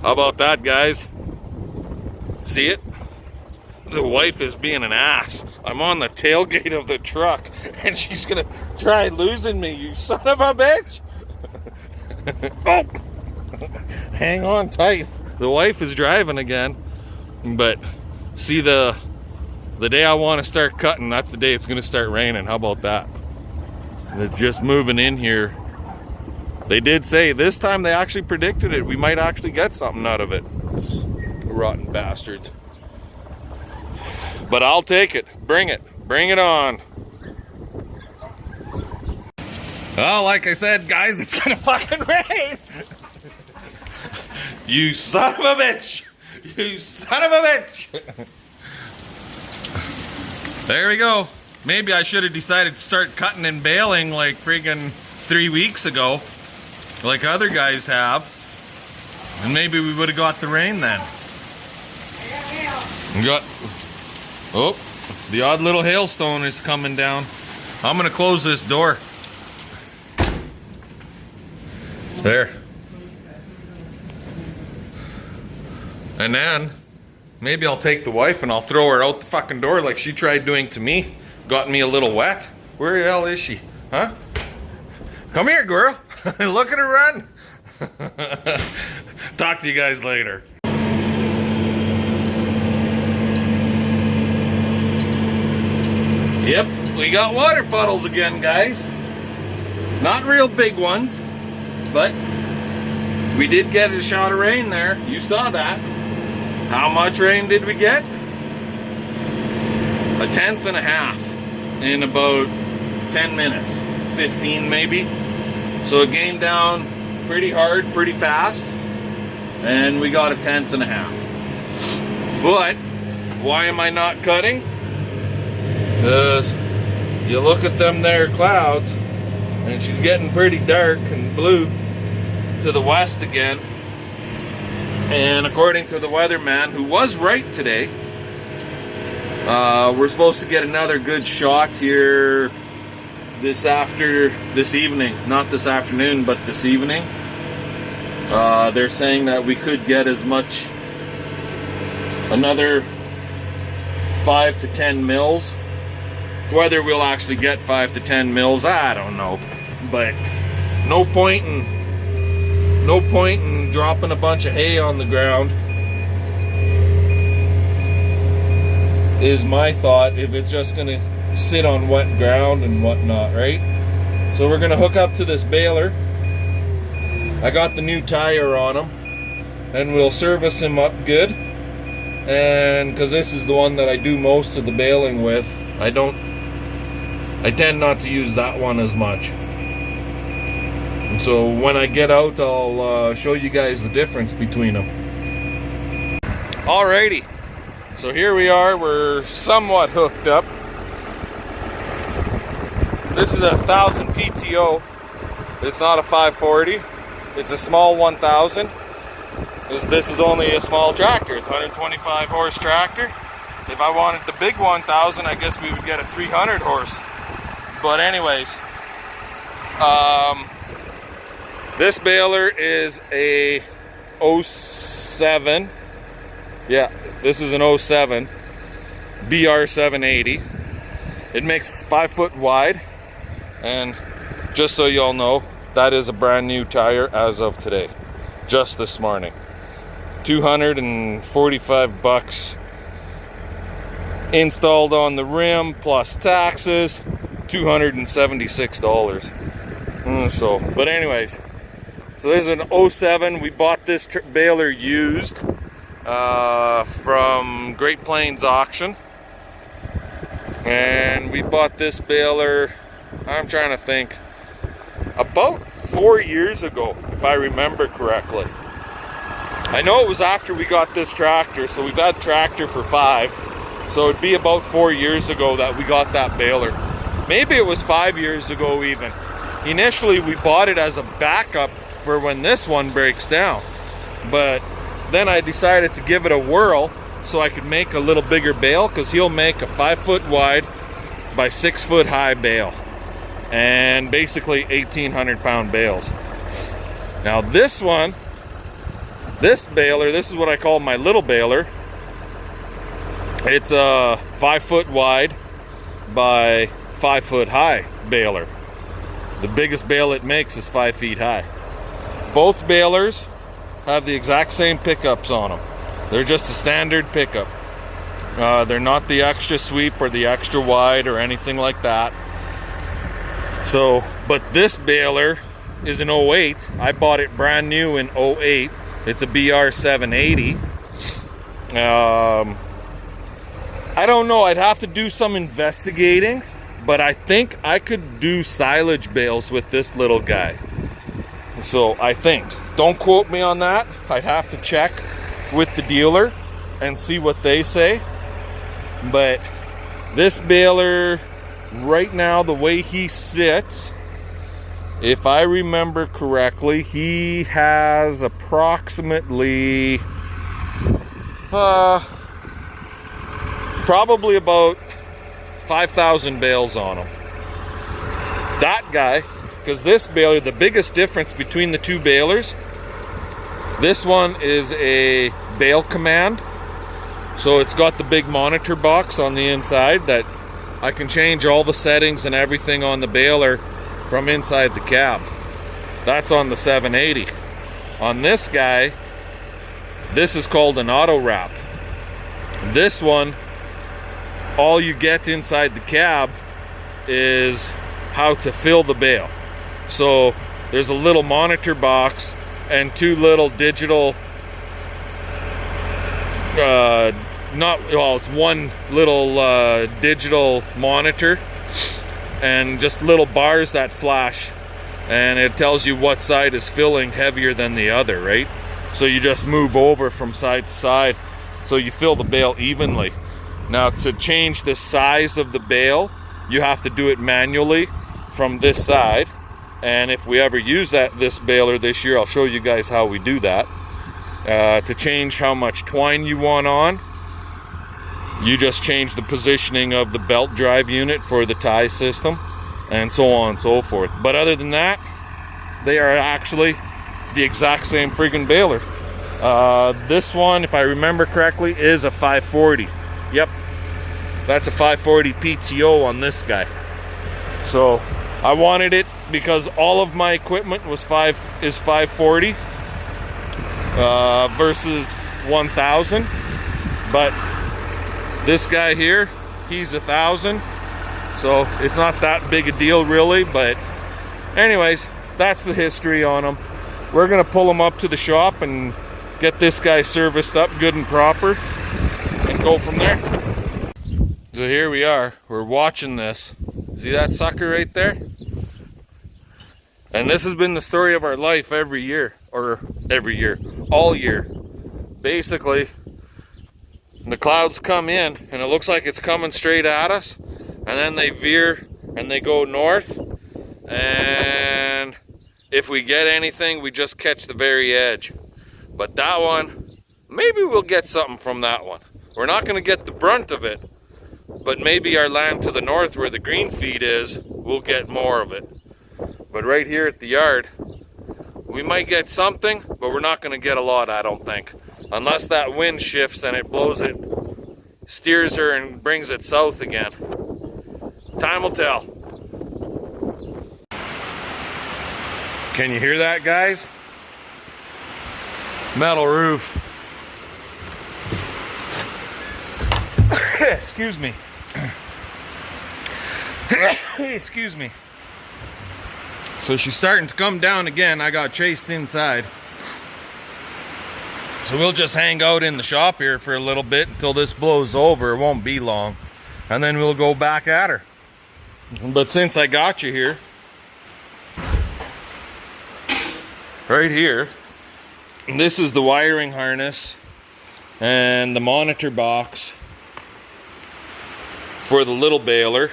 How about that, guys? See it? The wife is being an ass. I'm on the tailgate of the truck and she's gonna try losing me, you son of a bitch! Oh! Hang on tight. The wife is driving again, but see, the day I want to start cutting, that's the day it's gonna start raining. How about that? It's just moving in here. They did say this time, they actually predicted it. We might actually get something out of it. Rotten bastards. But I'll take it. Bring it. Bring it on. Oh, like I said, guys, it's gonna fucking rain. You son of a bitch. You son of a bitch. There we go. Maybe I should have decided to start cutting and baling like friggin' 3 weeks ago, like other guys have. And maybe we would have got the rain then. We got... Oh, the odd little hailstone is coming down. I'm gonna close this door. There. And then, maybe I'll take the wife and I'll throw her out the fucking door like she tried doing to me. Got me a little wet. Where the hell is she? Huh? Come here, girl. Look at her run. Talk to you guys later. Yep, we got water puddles again, guys. Not real big ones, but we did get a shot of rain there. You saw that. How much rain did we get? 1/10 in about 10 minutes, 15 maybe. So it came down pretty hard, pretty fast, and we got 1/10. But why am I not cutting? Because you look at them there clouds, and she's getting pretty dark and blue to the west again. And according to the weatherman, who was right today, we're supposed to get another good shot here this evening. Not this afternoon, but this evening. They're saying that we could get as much, another 5 to 10 mils. Whether we'll actually get 5 to 10 mils, I don't know. But no point in dropping a bunch of hay on the ground, is my thought, if it's just gonna sit on wet ground and whatnot, right? So we're gonna hook up to this baler. I got the new tire on him, and we'll service him up good. And because this is the one that I do most of the baling with, I tend not to use that one as much. And so when I get out, I'll show you guys the difference between them. Alrighty, so here we are, we're somewhat hooked up. This is a 1000 PTO. It's not a 540. It's a small 1000. This is only a small tractor. It's a 125 horse tractor. If I wanted the big 1000, I guess we would get a 300 horse. But anyways, this baler is a 07. Yeah, this is an 07 BR780. It makes 5 foot wide, and just so y'all know, that is a brand new tire as of today, just this morning. $245 installed on the rim plus taxes, $276. But anyways, so this is an 07. We bought this baler used from Great Plains Auction, and we bought this baler, I'm trying to think, about 4 years ago, if I remember correctly. I know it was after we got this tractor, so we've had tractor for 5, so it'd be about 4 years ago that we got that baler. Maybe it was 5 years ago even. Initially we bought it as a backup for when this one breaks down, but then I decided to give it a whirl so I could make a little bigger bale, because he'll make a 5 foot wide by 6 foot high bale, and basically 1,800 pound bales. Now this one This baler, this is what I call my little baler. It's a 5 foot wide by 5 foot high baler. The biggest bale it makes is 5 feet high. Both balers have the exact same pickups on them. They're just a standard pickup. They're not the extra sweep or the extra wide or anything like that. So, but this baler is an 08. I bought it brand new in 08. It's a BR780. I don't know, I'd have to do some investigating, but I think I could do silage bales with this little guy. So I think, don't quote me on that. I'd have to check with the dealer and see what they say. But this baler right now, the way he sits, if I remember correctly, he has approximately probably about 5,000 bales on him. That guy, because this baler, the biggest difference between the two balers, this one is a bale command. So it's got the big monitor box on the inside that I can change all the settings and everything on the baler from inside the cab. That's on the 780. On this guy, this is called an auto wrap. This one, all you get inside the cab is how to fill the bale. So there's a little monitor box and two little digital it's one little digital monitor and just little bars that flash, and it tells you what side is filling heavier than the other, right? So you just move over from side to side so you fill the bale evenly. Now, to change the size of the bale, you have to do it manually from this side. And if we ever use this baler this year, I'll show you guys how we do that. To change how much twine you want on, you just change the positioning of the belt drive unit for the tie system, and so on and so forth. But other than that, they are actually the exact same friggin' baler. This one, if I remember correctly, is a 540. Yep, that's a 540 PTO on this guy. So I wanted it because all of my equipment is 540 versus 1000. But this guy here, he's 1000. So it's not that big a deal really. But anyways, that's the history on him. We're gonna pull him up to the shop and get this guy serviced up good and proper and go from there. So here we are, we're watching this. See that sucker right there? And this has been the story of our life all year. Basically, the clouds come in and it looks like it's coming straight at us, and then they veer and they go north, and if we get anything, we just catch the very edge. But that one, maybe we'll get something from that one. We're not going to get the brunt of it, but maybe our land to the north where the green feed is, we'll get more of it. But right here at the yard, we might get something, but we're not going to get a lot, I don't think. Unless that wind shifts and it blows it, steers her and brings it south again. Time will tell. Can you hear that, guys? Metal roof. Excuse me. Excuse me. So she's starting to come down again. I got chased inside. So we'll just hang out in the shop here for a little bit until this blows over. It won't be long. And then we'll go back at her. But since I got you here, right here, this is the wiring harness and the monitor box for the little baler,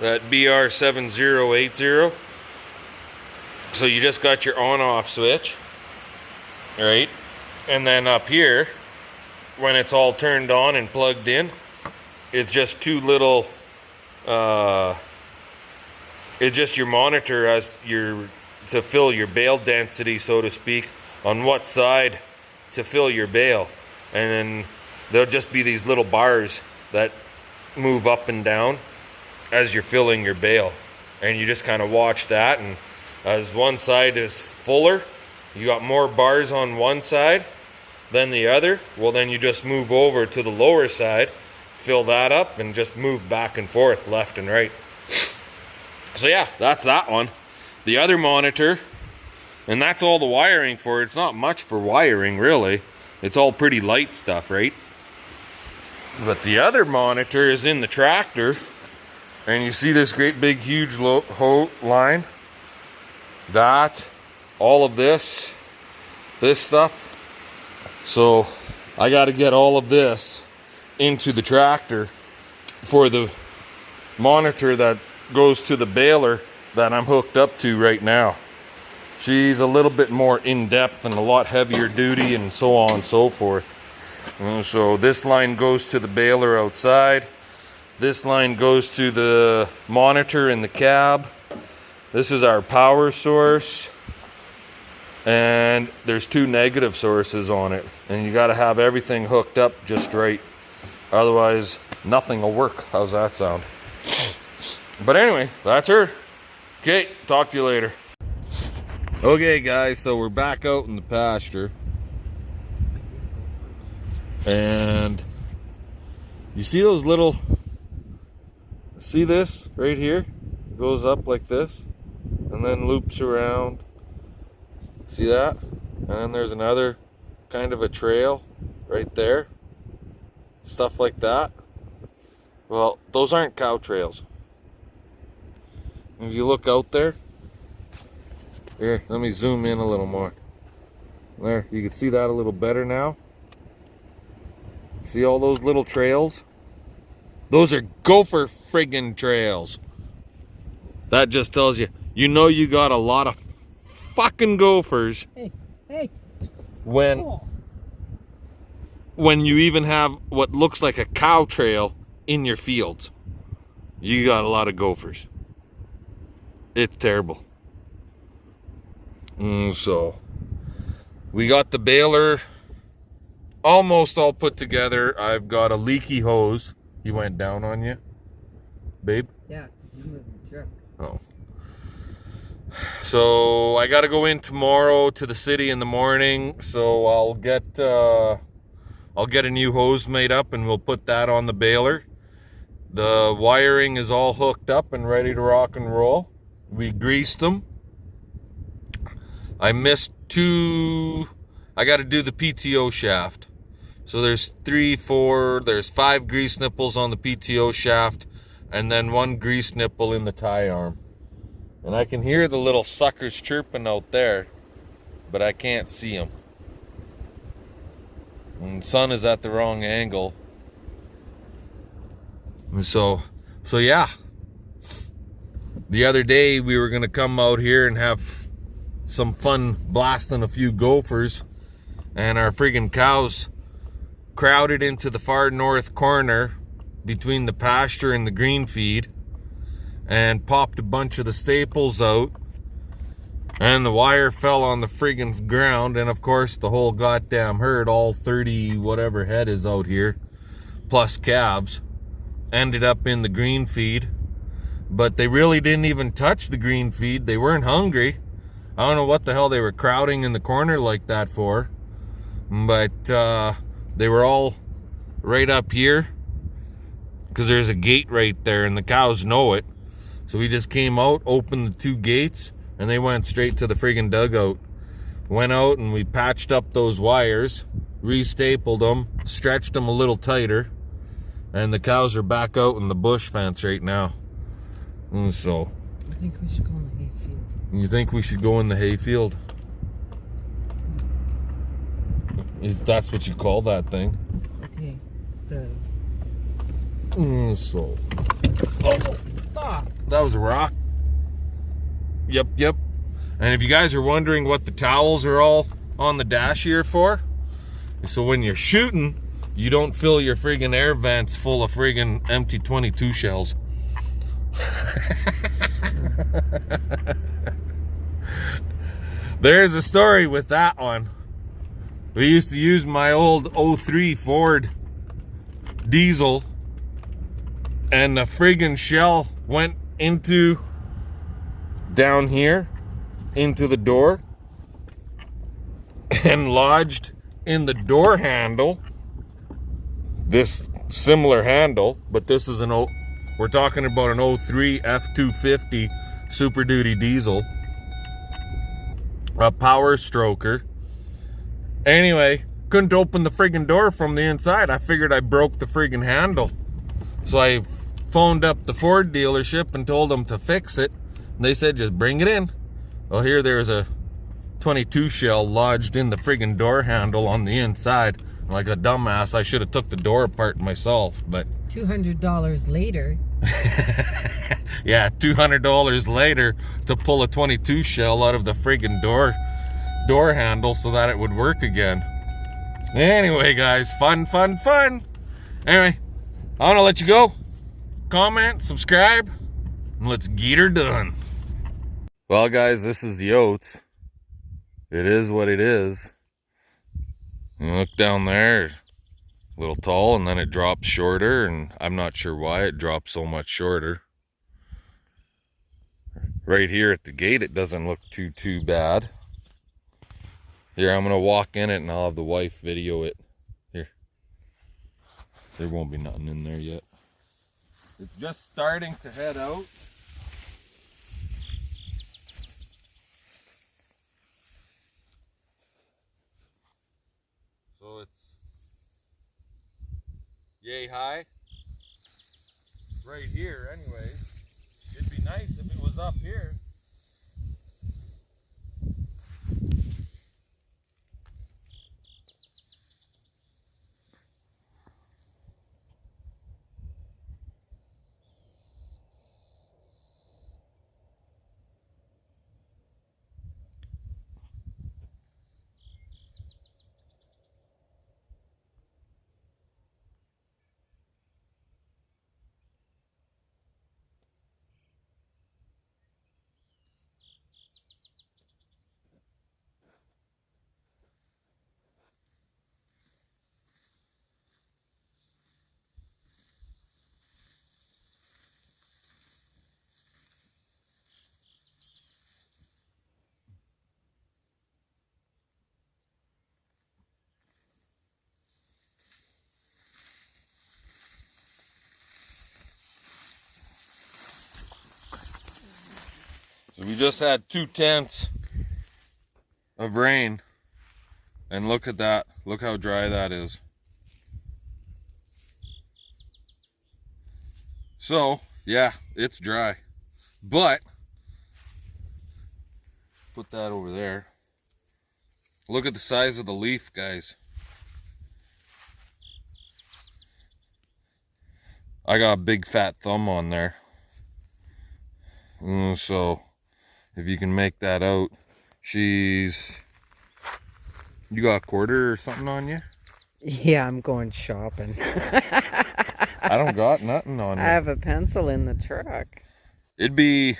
that BR780. So you just got your on-off switch, right? And then up here, when it's all turned on and plugged in, it's just two little, it's just your monitor as to fill your bale density, so to speak, on what side to fill your bale. And then there'll just be these little bars that move up and down as you're filling your bale. And you just kind of watch that, and as one side is fuller, you got more bars on one side than the other, well then you just move over to the lower side, fill that up, and just move back and forth, left and right. So yeah, that's that one. The other monitor, and that's all the wiring for it. It's not much for wiring, really. It's all pretty light stuff, right? But the other monitor is in the tractor, and you see this great big huge line? That, all of this stuff. So I got to get all of this into the tractor for the monitor that goes to the baler that I'm hooked up to right now. She's a little bit more in-depth and a lot heavier duty and so on and so forth. And so this line goes to the baler outside. This line goes to the monitor in the cab. This is our power source. And there's 2 negative sources on it. And you got to have everything hooked up just right. Otherwise, nothing will work. How's that sound? But anyway, that's her. Okay, talk to you later. Okay, guys, so we're back out in the pasture. And you see those little... See this right here? It goes up like this. And then loops around. See that? And then there's another kind of a trail right there. Stuff like that. Well, those aren't cow trails. If you look out there, here, let me zoom in a little more. There, you can see that a little better now. See all those little trails? Those are gopher friggin' trails. That just tells you, you know you got a lot of fucking gophers. Hey. When you even have what looks like a cow trail in your fields. You got a lot of gophers. It's terrible. So we got the baler almost all put together. I've got a leaky hose. He went down on you, babe? Yeah, you moved the truck. Oh. So I got to go in tomorrow to the city in the morning. So I'll get a new hose made up, and we'll put that on the baler. The wiring is all hooked up and ready to rock and roll. We greased them. I missed 2. I got to do the PTO shaft. So there's 5 grease nipples on the PTO shaft, and then 1 grease nipple in the tie arm. And I can hear the little suckers chirping out there, but I can't see them. And the sun is at the wrong angle. So yeah. The other day we were gonna come out here and have some fun blasting a few gophers, and our friggin' cows crowded into the far north corner between the pasture and the green feed and popped a bunch of the staples out, and the wire fell on the friggin' ground, and of course the whole goddamn herd, all 30 whatever head is out here, plus calves, ended up in the green feed. But they really didn't even touch the green feed. They weren't hungry. I don't know what the hell they were crowding in the corner like that for. But they were all right up here, because there's a gate right there and the cows know it. So we just came out, opened the 2 gates, and they went straight to the friggin' dugout. Went out and we patched up those wires, re-stapled them, stretched them a little tighter, and the cows are back out in the bush fence right now. And so I think we should go in the hayfield. You think we should go in the hayfield? If that's what you call that thing. Okay. So. Oh, fuck. That was a rock. Yep. And if you guys are wondering what the towels are all on the dash here for, so when you're shooting, you don't fill your friggin' air vents full of friggin' empty 22 shells. There's a story with that one. We used to use my old '03 Ford diesel, and the friggin' shell went into down here into the door and lodged in the door handle. This similar handle, but this is we're talking about an '03 F250 Super Duty diesel, a power stroker. Anyway, couldn't open the friggin' door from the inside. I figured I broke the friggin' handle. So I phoned up the Ford dealership and told them to fix it. And they said, just bring it in. Well, here there's a 22 shell lodged in the friggin' door handle on the inside. Like a dumbass, I should have took the door apart myself, but... $200 later. Yeah, $200 later to pull a 22 shell out of the friggin' door handle so that it would work again. Anyway, guys, fun. Anyway, I want to let you go. Comment, subscribe, and let's get her done. Well, guys, this is the oats. It is what it is. You look down there, a little tall, and then it drops shorter, and I'm not sure why it drops so much shorter. Right here at the gate, it doesn't look too bad. Here, I'm gonna walk in it and I'll have the wife video it. Here. There won't be nothing in there yet. It's just starting to head out. So it's yay high. Right here anyways. It'd be nice if it was up here. So we just had 2/10 of rain, and look at that. Look how dry that is. So, yeah, it's dry. But, put that over there. Look at the size of the leaf, guys. I got a big fat thumb on there. So, if you can make that out, you got a quarter or something on you? Yeah, I'm going shopping. I don't got nothing on me. I have a pencil in the truck. It'd be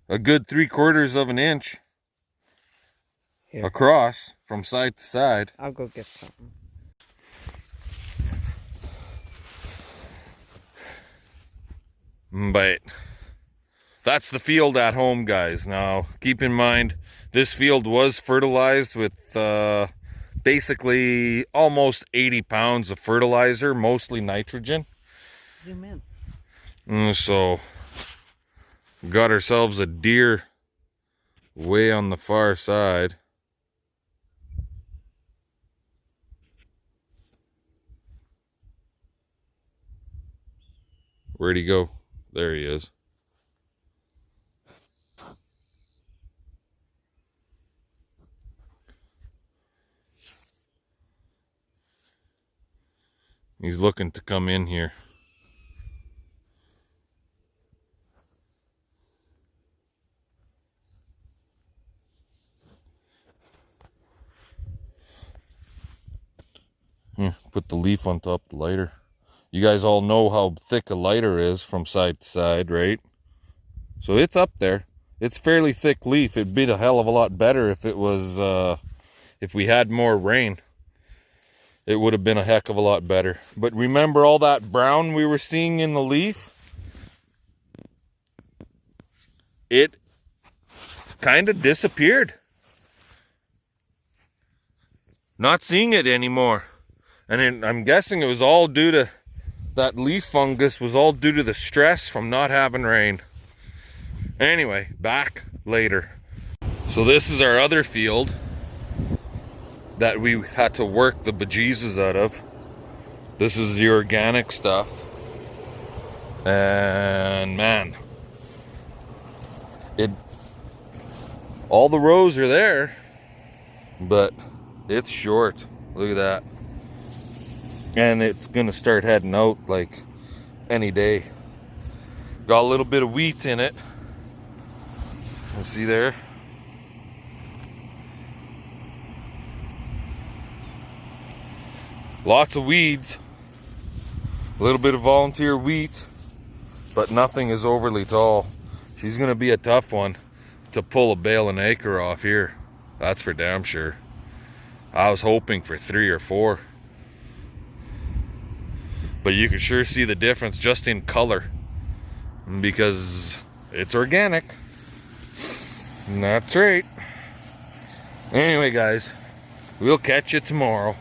a good 3/4 of an inch Here. across from side to side. I'll go get something. But that's the field at home, guys. Now, keep in mind, this field was fertilized with basically almost 80 pounds of fertilizer, mostly nitrogen. Zoom in. So, got ourselves a deer way on the far side. Where'd he go? There he is. He's looking to come in here. Here, put the leaf on top of the lighter. You guys all know how thick a lighter is from side to side, right? So it's up there. It's fairly thick leaf. It'd be a hell of a lot better if it was if we had more rain, it would have been a heck of a lot better. But remember all that brown we were seeing in the leaf? It kind of disappeared. Not seeing it anymore. And I'm guessing it was all due to that leaf fungus, was all due to the stress from not having rain. Anyway, back later. So this is our other field that we had to work the bejesus out of. This is the organic stuff. And man, all the rows are there, but it's short. Look at that. And it's gonna start heading out like any day. Got a little bit of wheat in it. You see there? Lots of weeds. A little bit of volunteer wheat, but nothing is overly tall. She's gonna be a tough one to pull a bale an acre off here. That's for damn sure. I was hoping for 3 or 4. But you can sure see the difference just in color, because it's organic. And that's right. Anyway, guys, we'll catch you tomorrow.